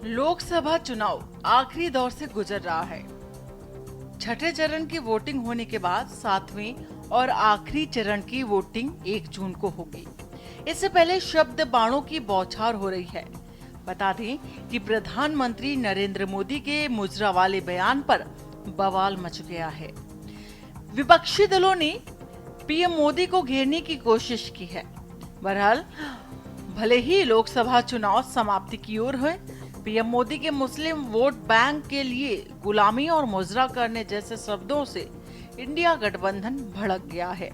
लोकसभा चुनाव आखिरी दौर से गुजर रहा है। छठे चरण की वोटिंग होने के बाद सातवें और आखिरी चरण की वोटिंग 1 जून को होगी। इससे पहले शब्द बाणों की बौछार हो रही है। बता दें कि प्रधानमंत्री नरेंद्र मोदी के मुजरा वाले बयान पर बवाल मच गया है। विपक्षी दलों ने पीएम मोदी को घेरने की कोशिश की है। बहरहाल भले ही लोकसभा चुनाव समाप्ति की ओर है, पीएम मोदी के मुस्लिम वोट बैंक के लिए गुलामी और मुजरा करने जैसे शब्दों से इंडिया गठबंधन भड़क गया है।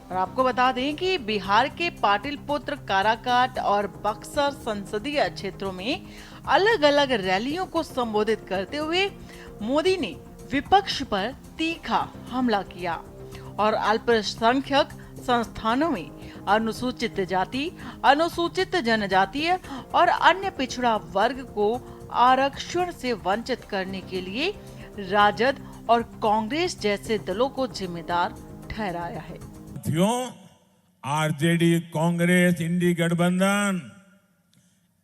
और आपको बता दें कि बिहार के पाटिलपुत्र, काराकाट और बक्सर संसदीय क्षेत्रों में अलग अलग रैलियों को संबोधित करते हुए मोदी ने विपक्ष पर तीखा हमला किया और अल्पसंख्यक संस्थानों में अनुसूचित जाति, अनुसूचित जनजातीय और अन्य पिछड़ा वर्ग को आरक्षण से वंचित करने के लिए राजद और कांग्रेस जैसे दलों को जिम्मेदार ठहराया है। आरजेडी, कांग्रेस, इंडी गठबंधन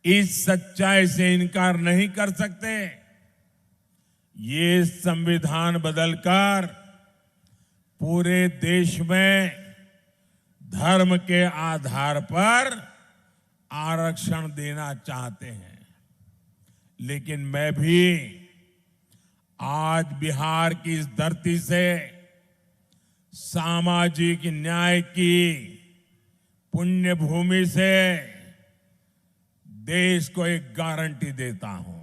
इस सच्चाई से इनकार नहीं कर सकते। ये संविधान बदलकर पूरे देश में धर्म के आधार पर आरक्षण देना चाहते हैं। लेकिन मैं भी आज बिहार की इस धरती से सामाजिक न्याय की पुण्य भूमि से देश को एक गारंटी देता हूं,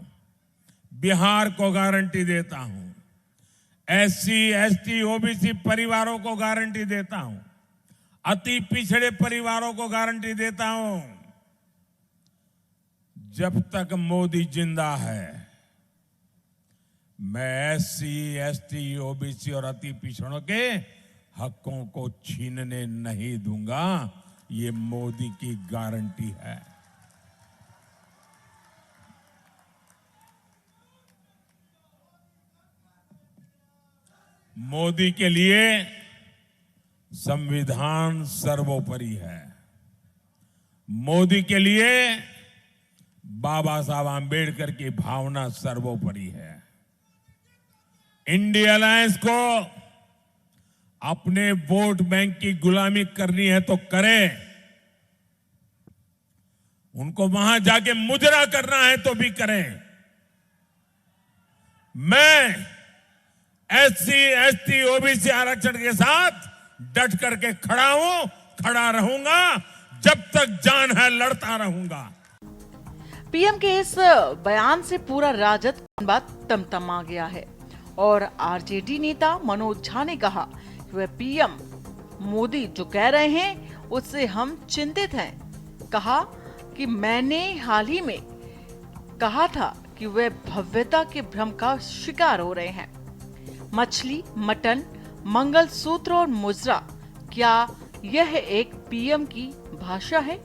बिहार को गारंटी देता हूं, एससी, एसटी, ओबीसी परिवारों को गारंटी देता हूं, अति पिछड़े परिवारों को गारंटी देता हूं, जब तक मोदी जिंदा है मैं एससी, एसटी, ओबीसी और अति पिछड़ों के हकों को छीनने नहीं दूंगा। ये मोदी की गारंटी है। मोदी के लिए संविधान सर्वोपरि है। मोदी के लिए बाबा साहब आंबेडकर की भावना सर्वोपरि है। इंडिया अलायंस को अपने वोट बैंक की गुलामी करनी है तो करें, उनको वहां जाके मुजरा करना है तो भी करें। मैं एससी, एसटी, ओबीसी आरक्षण के साथ डट करके खड़ा हूं, खड़ा रहूंगा, जब तक जान है लड़ता रहूंगा। पीएम के इस बयान से पूरा राजद बात तमतमा गया है और आरजेडी नेता मनोज झा ने कहा कि वह पीएम मोदी जो कह रहे हैं उससे हम चिंतित हैं। कहा कि मैंने हाल ही में कहा था कि वे भव्यता के भ्रम का शिकार हो रहे हैं। मछली, मटन, मंगलसूत्र और मुजरा, क्या यह एक पीएम की भाषा है?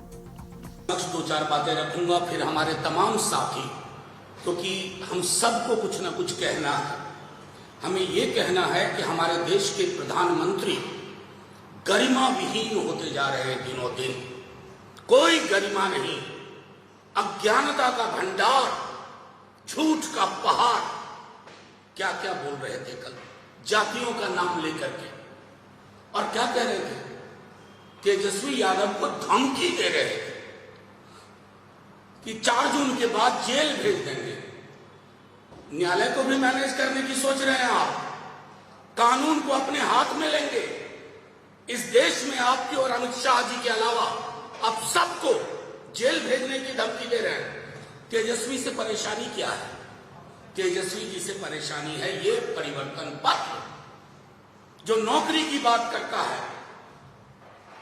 दो चार बातें रखूंगा, फिर हमारे तमाम साथी, क्योंकि हम सबको कुछ न कुछ कहना है। हमें ये कहना है कि हमारे देश के प्रधानमंत्री गरिमा विहीन होते जा रहे हैं दिनों दिन। कोई गरिमा नहीं, अज्ञानता का भंडार, झूठ का पहाड़। क्या क्या बोल रहे थे कल, जातियों का नाम लेकर के, और क्या कह रहे थे, तेजस्वी यादव को धमकी दे रहे थे कि 4 जून के बाद जेल भेज देंगे। न्यायालय को भी मैनेज करने की सोच रहे हैं आप, कानून को अपने हाथ में लेंगे। इस देश में आपकी और अमित शाह जी के अलावा आप सबको जेल भेजने की धमकी दे रहे हैं। तेजस्वी से परेशानी क्या है? तेजस्वी जी से परेशानी है ये परिवर्तन पत्र, जो नौकरी की बात करता है,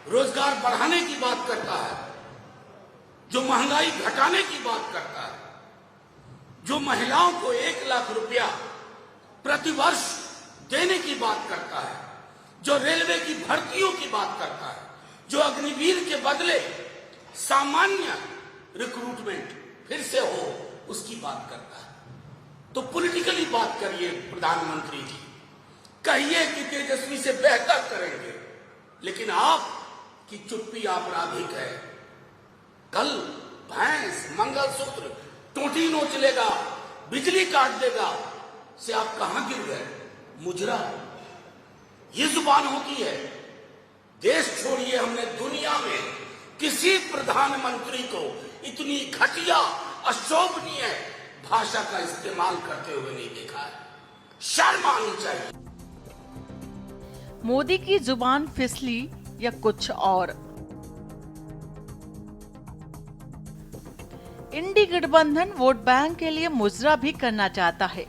रोजगार बढ़ाने की बात करता है, जो महंगाई घटाने की बात करता है, जो महिलाओं को 1 लाख रुपया प्रतिवर्ष देने की बात करता है, जो रेलवे की भर्तियों की बात करता है, जो अग्निवीर के बदले सामान्य रिक्रूटमेंट फिर से हो उसकी बात करता है। तो पॉलिटिकली बात करिए प्रधानमंत्री जी, कहिए कि तेजस्वी से बेहतर करेंगे, लेकिन आपकी चुप्पी आपराधिक है। कल भैंस, मंगलसूत्र टोटी नोच लेगा, बिजली काट देगा, से आप कहां गिर गए? मुजरा। ये जुबान होती है। देश छोड़िए, हमने दुनिया में किसी प्रधानमंत्री को इतनी घटिया अशोभनीय भाषा का इस्तेमाल करते हुए नहीं देखा है। शर्म आनी चाहिए। मोदी की जुबान फिसली या कुछ और? इंडी गठबंधन वोट बैंक के लिए मुजरा भी करना चाहता है।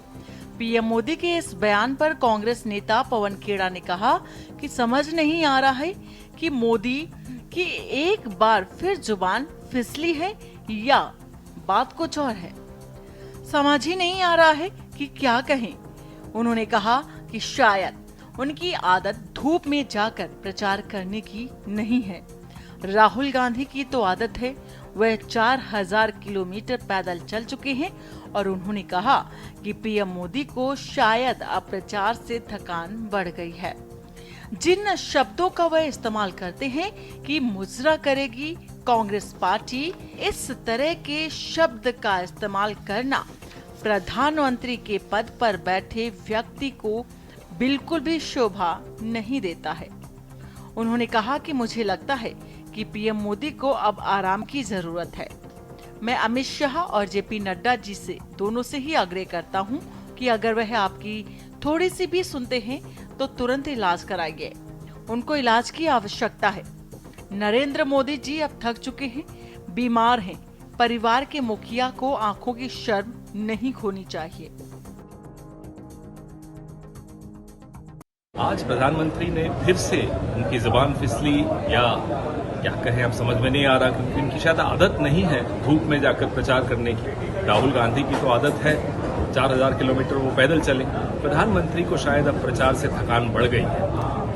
पीएम मोदी के इस बयान पर कांग्रेस नेता पवन खेड़ा ने कहा कि समझ नहीं आ रहा है कि मोदी की एक बार फिर जुबान फिसली है या बात कुछ और है। समझ ही नहीं आ रहा है कि क्या कहें। उन्होंने कहा कि शायद उनकी आदत धूप में जाकर प्रचार करने की नहीं है। राहुल गांधी की तो आदत है, वह 4000 किलोमीटर पैदल चल चुके हैं और उन्होंने कहा कि पीएम मोदी को शायद अब प्रचार से थकान बढ़ गई है। जिन शब्दों का वह इस्तेमाल करते हैं कि मुजरा करेगी कांग्रेस पार्टी, इस तरह के शब्द का इस्तेमाल करना प्रधानमंत्री के पद पर बैठे व्यक्ति को बिल्कुल भी शोभा नहीं देता है। उन्होंने कहा कि मुझे लगता है कि पीएम मोदी को अब आराम की जरूरत है। मैं अमित शाह और जेपी नड्डा जी से, दोनों से ही आग्रह करता हूं कि अगर वह आपकी थोड़ी सी भी सुनते हैं तो तुरंत इलाज कराइए। उनको इलाज की आवश्यकता है। नरेंद्र मोदी जी अब थक चुके हैं, बीमार हैं। परिवार के मुखिया को आंखों की शर्म नहीं खोनी चाहिए। आज प्रधानमंत्री ने फिर से उनकी जुबान फिसली या क्या कहें, अब समझ में नहीं आ रहा, क्योंकि उनकी शायद आदत नहीं है धूप में जाकर प्रचार करने की। राहुल गांधी की तो आदत है 4000 किलोमीटर वो पैदल चले। प्रधानमंत्री को शायद अब प्रचार से थकान बढ़ गई है।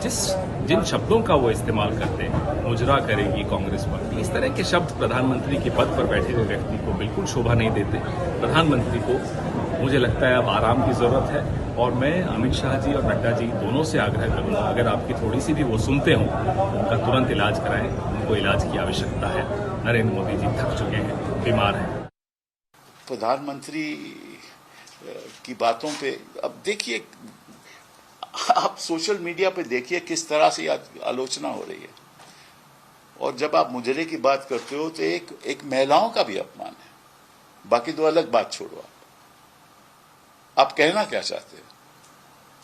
जिन शब्दों का वो इस्तेमाल करते हैं, मुजरा करेगी कांग्रेस पार्टी, इस तरह के शब्द प्रधानमंत्री के पद पर बैठे हुए व्यक्ति को बिल्कुल शोभा नहीं देते। प्रधानमंत्री को मुझे लगता है अब आराम की जरूरत है और मैं अमित शाह जी और नड्डा जी दोनों से आग्रह करूंगा, अगर आपकी थोड़ी सी भी वो सुनते हो, उनका तुरंत इलाज कराएं। उनको इलाज की आवश्यकता है। नरेंद्र मोदी जी थक चुके हैं, बीमार हैं। प्रधानमंत्री की बातों पे अब देखिए, आप सोशल मीडिया पे देखिए किस तरह से आलोचना हो रही है। और जब आप मुजरे की बात करते हो तो एक महिलाओं का भी अपमान है। बाकी तो अलग बात छोड़ो, आप कहना क्या चाहते हो?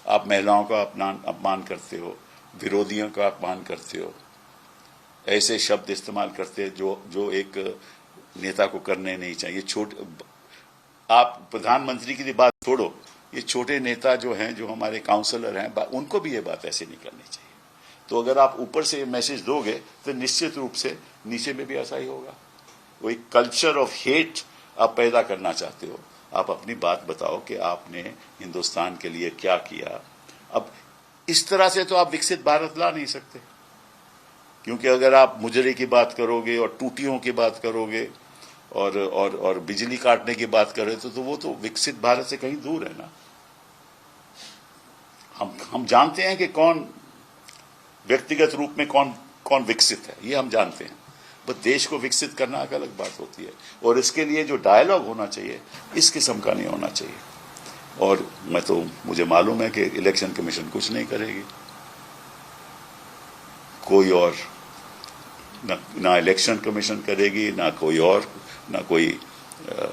आप महिलाओं का अपमान करते हो, विरोधियों का अपमान करते हो, ऐसे शब्द इस्तेमाल करते हैं जो एक नेता को करने नहीं चाहिए। आप प्रधानमंत्री की बात छोड़ो, ये छोटे नेता जो हैं, जो हमारे काउंसलर हैं, उनको भी ये बात ऐसे नहीं करनी चाहिए। तो अगर आप ऊपर से मैसेज दोगे तो निश्चित रूप से नीचे में भी ऐसा ही होगा। वो एक कल्चर ऑफ हेट आप पैदा करना चाहते हो। आप अपनी बात बताओ कि आपने हिंदुस्तान के लिए क्या किया। अब इस तरह से तो आप विकसित भारत ला नहीं सकते, क्योंकि अगर आप मुजरे की बात करोगे और टूटियों की बात करोगे और बिजली काटने की बात करें तो वो तो विकसित भारत से कहीं दूर है ना। हम जानते हैं कि कौन व्यक्तिगत रूप में कौन विकसित है, ये हम जानते हैं। बस देश को विकसित करना एक अलग बात होती है, और इसके लिए जो डायलॉग होना चाहिए इस किस्म का नहीं होना चाहिए। और मुझे मालूम है कि इलेक्शन कमीशन कुछ नहीं करेगी, कोई और ना इलेक्शन कमीशन करेगी, ना कोई और, ना कोई।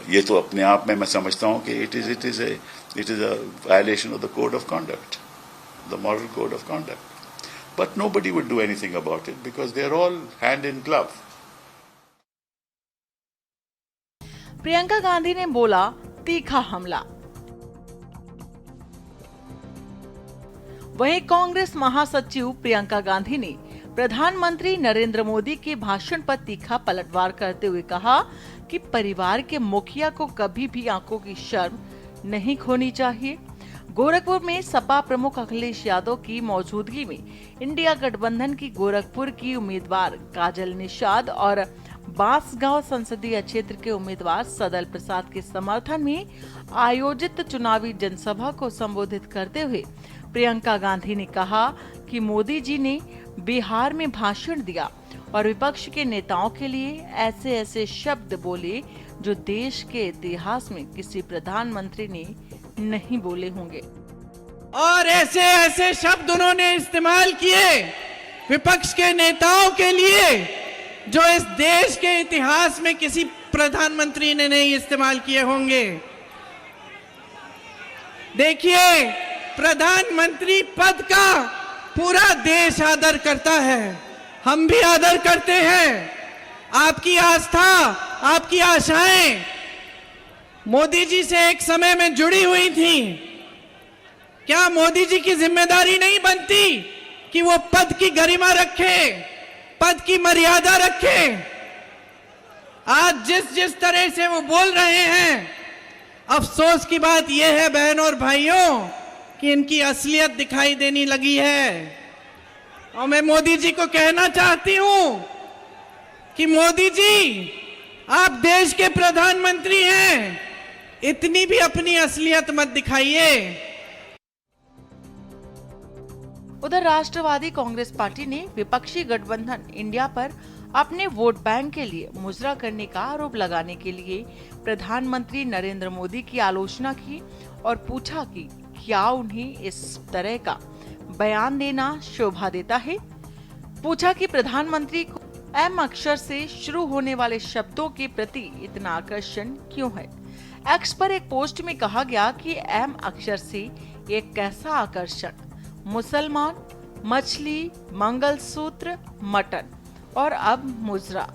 ये तो अपने आप में मैं समझता हूं कि it is a violation of the code of conduct, the moral code of conduct. But nobody would do anything about it because they are all hand in glove. Priyanka Gandhi ने बोला तीखा हमला। वहीं कांग्रेस महासचिव प्रियंका गांधी ने प्रधानमंत्री नरेंद्र मोदी के भाषण पर तीखा पलटवार करते हुए कहा कि परिवार के मुखिया को कभी भी आंखों की शर्म नहीं खोनी चाहिए। गोरखपुर में सपा प्रमुख अखिलेश यादव की मौजूदगी में इंडिया गठबंधन की गोरखपुर की उम्मीदवार काजल निषाद और बांसगांव संसदीय क्षेत्र के उम्मीदवार सदल प्रसाद के समर्थन में आयोजित चुनावी जनसभा को संबोधित करते हुए प्रियंका गांधी ने कहा कि मोदी जी ने बिहार में भाषण दिया और विपक्ष के नेताओं के लिए ऐसे शब्द बोले जो देश के इतिहास में किसी प्रधानमंत्री ने नहीं बोले होंगे। और ऐसे ऐसे शब्द उन्होंने इस्तेमाल किए विपक्ष के नेताओं के लिए जो इस देश के इतिहास में किसी प्रधानमंत्री ने नहीं इस्तेमाल किए होंगे। देखिए, प्रधानमंत्री पद का पूरा देश आदर करता है, हम भी आदर करते हैं। आपकी आस्था, आपकी आशाएं मोदी जी से एक समय में जुड़ी हुई थी। क्या मोदी जी की जिम्मेदारी नहीं बनती कि वो पद की गरिमा रखे, पद की मर्यादा रखे? आज जिस तरह से वो बोल रहे हैं, अफसोस की बात यह है बहनों और भाइयों कि इनकी असलियत दिखाई देने लगी है। और मैं मोदी जी को कहना चाहती हूं कि मोदी जी, आप देश के प्रधानमंत्री हैं, इतनी भी अपनी असलियत मत दिखाइए। उधर राष्ट्रवादी कांग्रेस पार्टी ने विपक्षी गठबंधन इंडिया पर अपने वोट बैंक के लिए मुजरा करने का आरोप लगाने के लिए प्रधानमंत्री नरेंद्र मोदी की आलोचना की और पूछा कि क्या उन्हें इस तरह का बयान देना शोभा देता है। पूछा कि प्रधानमंत्री को एम अक्षर से शुरू होने वाले शब्दों के प्रति इतना आकर्षण क्यों है। एक्स पर एक पोस्ट में कहा गया कि एम अक्षर से एक कैसा आकर्षण, मुसलमान, मछली, मंगलसूत्र, मटन और अब मुजरा।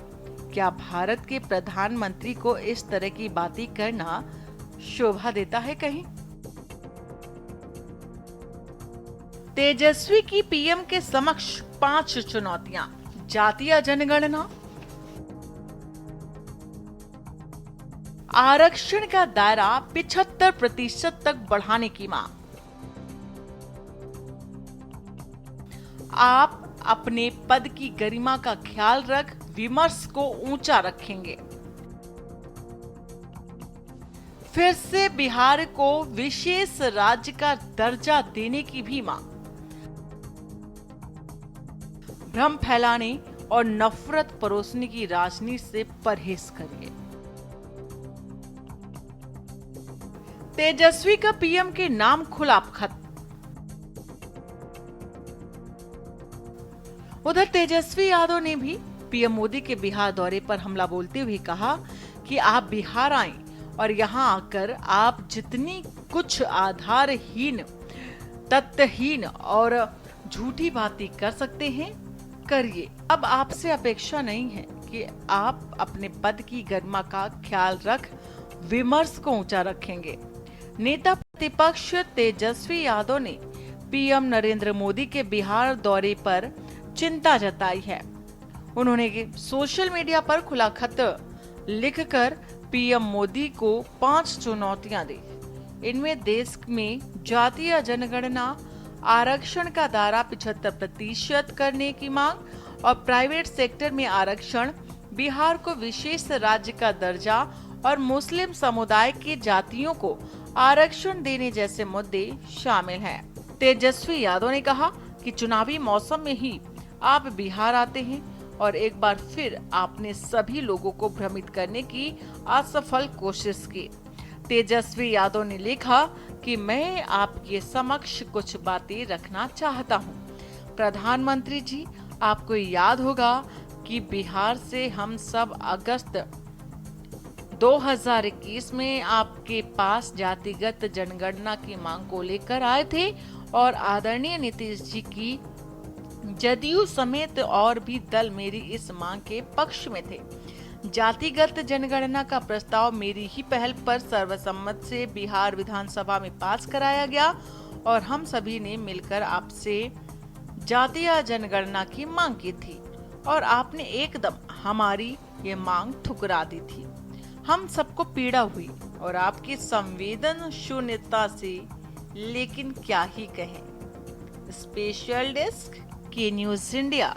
क्या भारत के प्रधानमंत्री को इस तरह की बातें करना शोभा देता है कहीं? तेजस्वी की पीएम के समक्ष 5 चुनौतियां। जातीय जनगणना, आरक्षण का दायरा 75% तक बढ़ाने की मांग। आप अपने पद की गरिमा का ख्याल रख विमर्श को ऊंचा रखेंगे। फिर से बिहार को विशेष राज्य का दर्जा देने की भी मांग। भ्रम फैलाने और नफरत परोसने की राजनीति से परहेज करिए। तेजस्वी का पीएम के नाम खुला खत। उधर तेजस्वी यादव ने भी पीएम मोदी के बिहार दौरे पर हमला बोलते हुए कहा कि आप बिहार आए और यहां आकर आप जितनी कुछ आधारहीन, तथ्यहीन और झूठी बातें कर सकते हैं करिए। अब आपसे अपेक्षा नहीं है कि आप अपने पद की गरिमा का ख्याल रख विमर्श को ऊंचा रखेंगे। नेता प्रतिपक्ष तेजस्वी यादव ने पीएम नरेंद्र मोदी के बिहार दौरे पर चिंता जताई है। उन्होंने सोशल मीडिया पर खुला खत लिखकर पीएम मोदी को 5 चुनौतियां दी। इनमें देश में जातीय जनगणना, आरक्षण का दायरा 75% करने की मांग और प्राइवेट सेक्टर में आरक्षण, बिहार को विशेष राज्य का दर्जा और मुस्लिम समुदाय की जातियों को आरक्षण देने जैसे मुद्दे शामिल हैं। तेजस्वी यादव ने कहा कि चुनावी मौसम में ही आप बिहार आते हैं और एक बार फिर आपने सभी लोगों को भ्रमित करने की असफल कोशिश की। तेजस्वी यादव ने लिखा कि मैं आपके समक्ष कुछ बातें रखना चाहता हूं। प्रधानमंत्री जी, आपको याद होगा कि बिहार से हम सब अगस्त 2021 में आपके पास जातिगत जनगणना की मांग को लेकर आए थे और आदरणीय नीतीश जी की जदयू समेत और भी दल मेरी इस मांग के पक्ष में थे। जातिगत जनगणना का प्रस्ताव मेरी ही पहल पर सर्वसम्मत से बिहार विधानसभा में पास कराया गया और हम सभी ने मिलकर आपसे जातीय जनगणना की मांग की थी और आपने एकदम हमारी ये मांग ठुकरा दी थी। हम सबको पीड़ा हुई और आपकी संवेदन शून्यता से, लेकिन क्या ही कहें। स्पेशल डेस्क के न्यूज़ इंडिया।